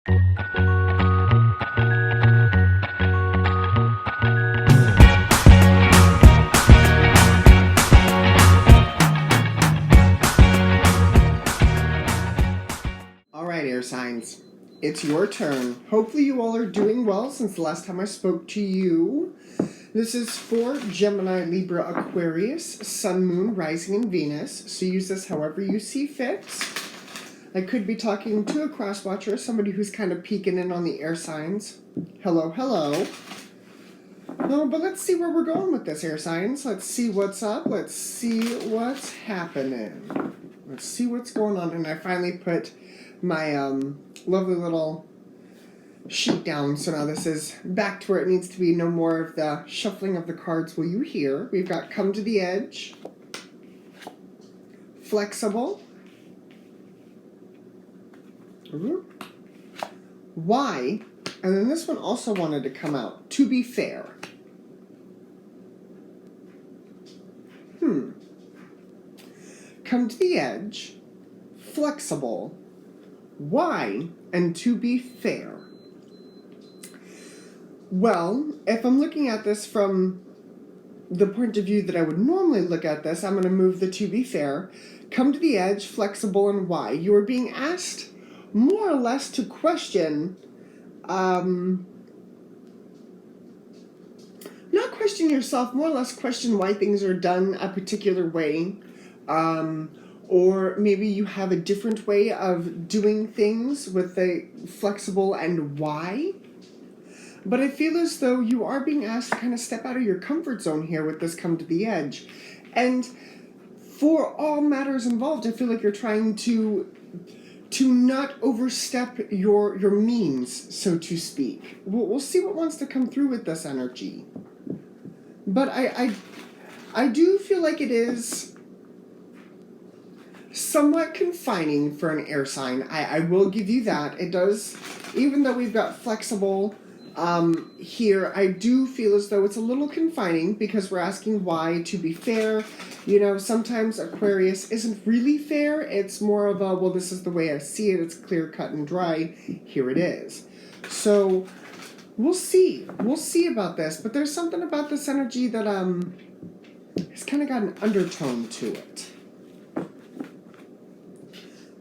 Alright, air signs, it's your turn. Hopefully you all are doing well since the last time I spoke to you. This is for Gemini Libra Aquarius, Sun, Moon, Rising, and Venus, so use this however you see fit. I could be talking to a cross-watcher, somebody who's kind of peeking in on the air signs. Hello, hello. No, but let's see where we're going with this, air signs. Let's see what's up. Let's see what's happening. Let's see what's going on. And I finally put my lovely little sheet down, so now this is back to where it needs to be. No more of the shuffling of the cards will you hear. We've got come to the edge, flexible, why, and then this one also wanted to come out, to be fair. Come to the edge, flexible, why, and to be fair. Well, if I'm looking at this from the point of view that I would normally look at this, I'm going to move the to be fair, come to the edge, flexible, and why. You are being asked more or less to question, not question yourself, more or less question why things are done a particular way, or maybe you have a different way of doing things with the flexible and why. But I feel as though you are being asked to kind of step out of your comfort zone here with this come to the edge. And for all matters involved, I feel like you're trying to not overstep your means, so to speak. We'll see what wants to come through with this energy. But I do feel like it is somewhat confining for an air sign. I will give you that. It does, even though we've got flexible here, I do feel as though it's a little confining because we're asking why, to be fair. You know, sometimes Aquarius isn't really fair. It's more of a, well, this is the way I see it. It's clear, cut, and dry. Here it is. So we'll see. We'll see about this. But there's something about this energy that has kind of got an undertone to it.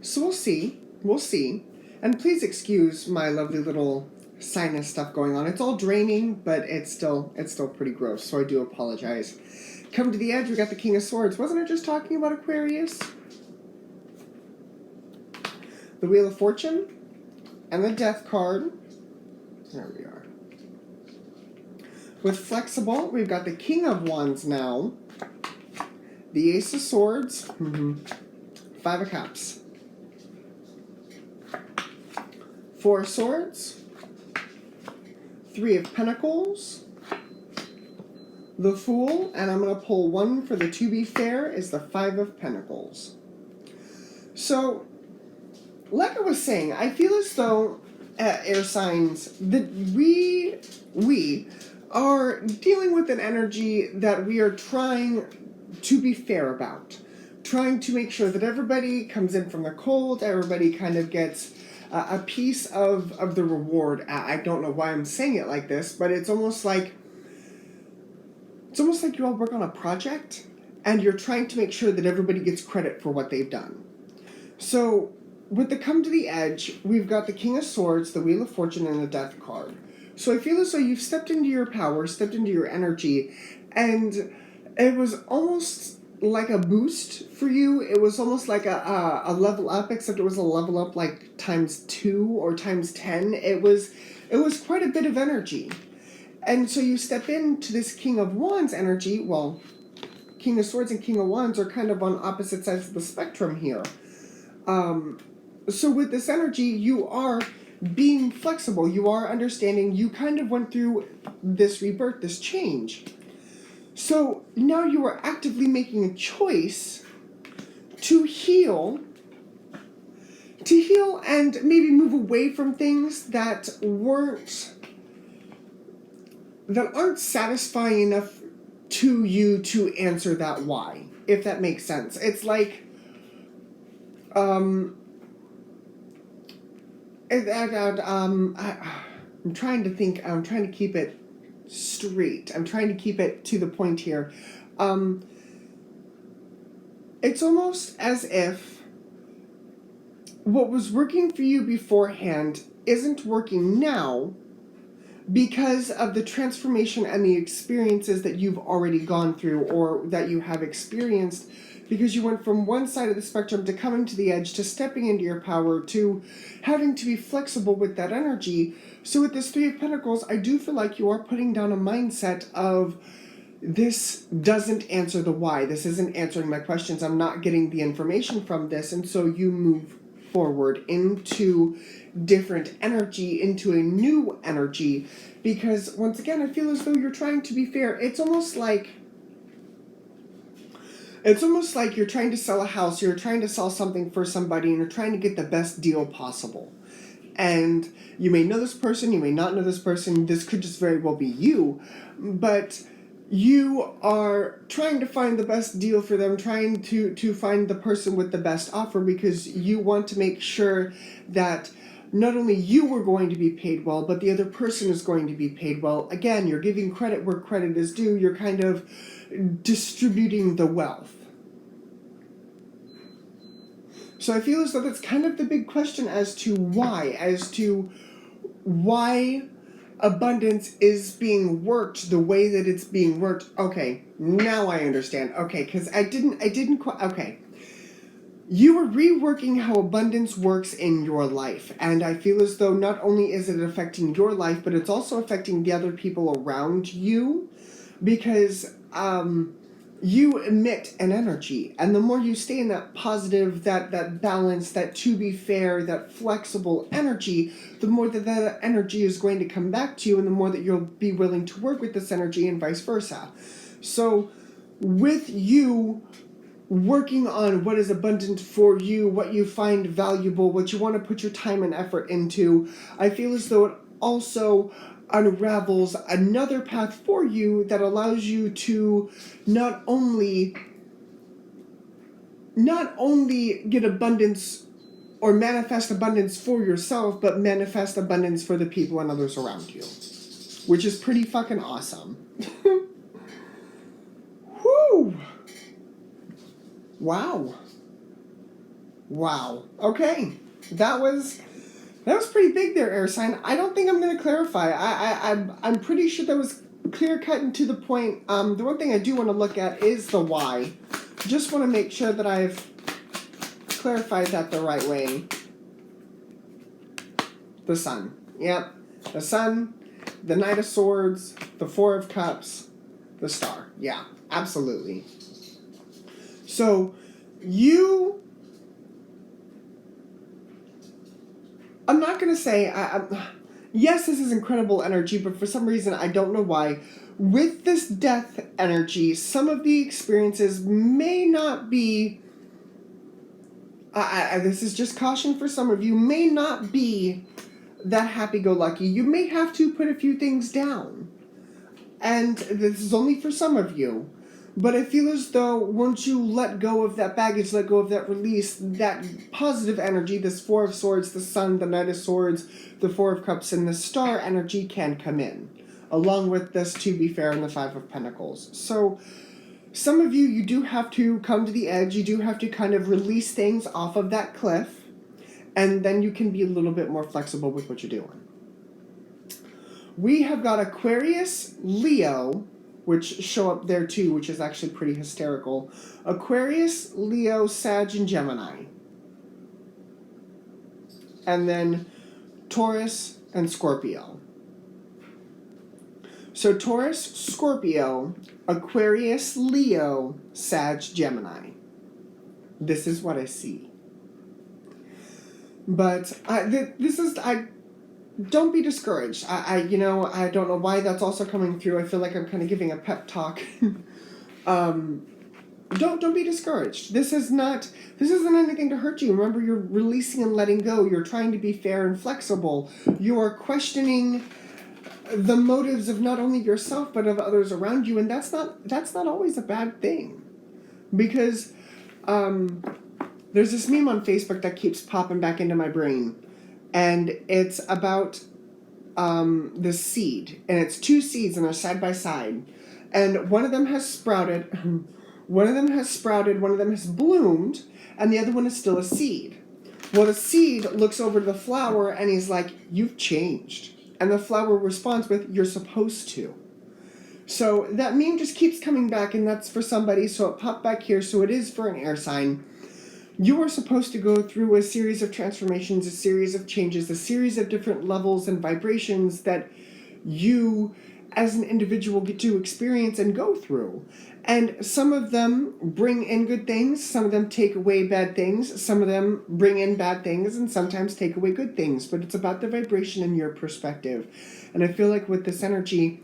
So we'll see. We'll see. And please excuse my lovely little sinus stuff going on. It's all draining, but it's still pretty gross, so I do apologize. Come to the edge, we got the King of Swords. Wasn't I just talking about Aquarius? The Wheel of Fortune and the Death card. There we are. With flexible, we've got the King of Wands now. The Ace of Swords. Five of Cups. Four of Swords. Three of Pentacles, the Fool, and I'm going to pull one for the to be fair, is the Five of Pentacles. So, like I was saying, I feel as though, air signs, that we are dealing with an energy that we are trying to be fair about. Trying to make sure that everybody comes in from the cold, everybody kind of gets a piece of the reward. I don't know why I'm saying it like this, but it's almost like you all work on a project and you're trying to make sure that everybody gets credit for what they've done. So with the come to the edge, we've got the King of Swords, the Wheel of Fortune, and the Death card. So I feel as though you've stepped into your power, stepped into your energy, and it was almost like a boost for you. It was almost like a level up, except it was a level up like times 2 or times 10. It was quite a bit of energy. And so you step into this King of Wands energy. Well, King of Swords and King of Wands are kind of on opposite sides of the spectrum here. So with this energy, you are being flexible. You are understanding. You kind of went through this rebirth, this change. So now you are actively making a choice to heal and maybe move away from things that aren't satisfying enough to you to answer that why, if that makes sense. It's like I'm trying to think. I'm trying to keep it straight. I'm trying to keep it to the point here. It's almost as if what was working for you beforehand isn't working now because of the transformation and the experiences that you've already gone through or that you have experienced, because you went from one side of the spectrum to coming to the edge, to stepping into your power, to having to be flexible with that energy. So with this Three of Pentacles, I do feel like you are putting down a mindset of, this doesn't answer the why. This isn't answering my questions. I'm not getting the information from this. And so you move forward into different energy, into a new energy, because once again, I feel as though you're trying to be fair. It's almost like you're trying to sell a house, you're trying to sell something for somebody, and you're trying to get the best deal possible. And you may know this person, you may not know this person, this could just very well be you, but you are trying to find the best deal for them, trying to find the person with the best offer, because you want to make sure that not only you were going to be paid well, but the other person is going to be paid well. Again, you're giving credit where credit is due. You're kind of distributing the wealth. So I feel as though that's kind of the big question as to why abundance is being worked the way that it's being worked. Okay, now I understand. Okay, because I didn't quite, okay. You are reworking how abundance works in your life, and I feel as though not only is it affecting your life, but it's also affecting the other people around you, because you emit an energy, and the more you stay in that positive, that balance, that to be fair, that flexible energy, the more that energy is going to come back to you, and the more that you'll be willing to work with this energy, and vice versa. So with you working on what is abundant for you, what you find valuable, what you want to put your time and effort into, I feel as though it also unravels another path for you that allows you to not only get abundance or manifest abundance for yourself, but manifest abundance for the people and others around you, which is pretty fucking awesome. Whew. Wow. Okay. That was pretty big there, air sign. I don't think I'm going to clarify. I'm pretty sure that was clear cut and to the point. The one thing I do want to look at is the why. Just want to make sure that I've clarified that the right way. The Sun. Yep. The Sun, the Knight of Swords, the Four of Cups, the Star. Yeah, absolutely. So, I'm not going to say, yes, this is incredible energy, but for some reason, I don't know why, with this death energy, some of the experiences may not be, this is just caution for some of you, may not be that happy-go-lucky. You may have to put a few things down. And this is only for some of you. But I feel as though once you let go of that baggage, let go of that release, that positive energy, this Four of Swords, the Sun, the Knight of Swords, the Four of Cups, and the Star energy can come in, along with this To Be Fair and the Five of Pentacles. So some of you do have to come to the edge. You do have to kind of release things off of that cliff, and then you can be a little bit more flexible with what you're doing. We have got Aquarius, Leo, which show up there too, which is actually pretty hysterical. Aquarius, Leo, Sag, and Gemini. And then Taurus and Scorpio. So Taurus, Scorpio, Aquarius, Leo, Sag, Gemini. This is what I see. But don't be discouraged. I don't know why that's also coming through. I feel like I'm kind of giving a pep talk. Don't be discouraged. This isn't anything to hurt you. Remember, you're releasing and letting go. You're trying to be fair and flexible. You are questioning the motives of not only yourself but of others around you, and that's not always a bad thing. Because there's this meme on Facebook that keeps popping back into my brain. And it's about the seed. And it's two seeds and they're side by side. And one of them has sprouted, one of them has sprouted, one of them has bloomed, and the other one is still a seed. Well, the seed looks over to the flower and he's like, "You've changed." And the flower responds with, "You're supposed to." So that meme just keeps coming back, and that's for somebody, so it popped back here, so it is for an air sign. You are supposed to go through a series of transformations, a series of changes, a series of different levels and vibrations that you as an individual get to experience and go through. And some of them bring in good things, some of them take away bad things, some of them bring in bad things, and sometimes take away good things. But it's about the vibration and your perspective. And I feel like with this energy,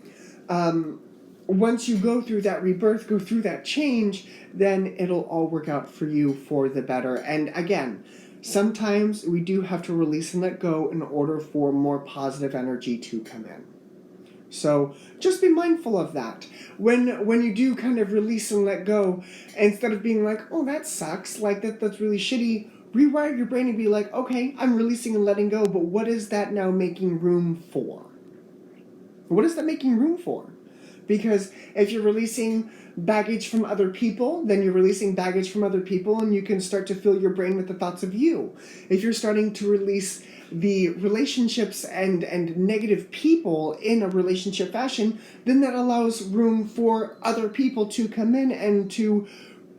once you go through that rebirth, go through that change, then it'll all work out for you for the better. And again, sometimes we do have to release and let go in order for more positive energy to come in. So just be mindful of that. When you do kind of release and let go, instead of being like, "Oh, that sucks, like that's really shitty," rewire your brain and be like, "Okay, I'm releasing and letting go, but what is that now making room for? What is that making room for?" Because if you're releasing baggage from other people, then you're releasing baggage from other people, and you can start to fill your brain with the thoughts of you. If you're starting to release the relationships and negative people in a relationship fashion, then that allows room for other people to come in and to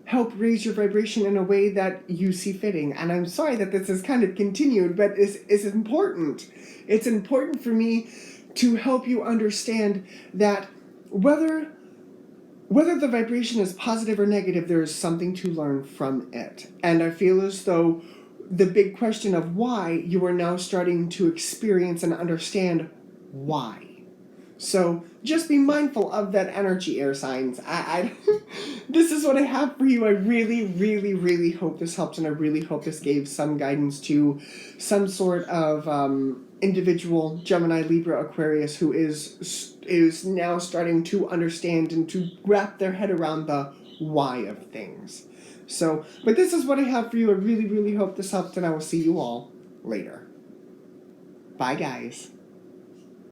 help raise your vibration in a way that you see fitting. And I'm sorry that this is kind of continued, but it's important. It's important for me to help you understand that whether the vibration is positive or negative, there is something to learn from it. And I feel as though the big question of why, you are now starting to experience and understand why. So just be mindful of that energy, air signs. This is what I have for you. I really, really, really hope this helped, and I really hope this gave some guidance to some sort of individual Gemini, Libra, Aquarius who is now starting to understand and to wrap their head around the why of things. So, but this is what I have for you. I really, really hope this helped, and I will see you all later. Bye, guys.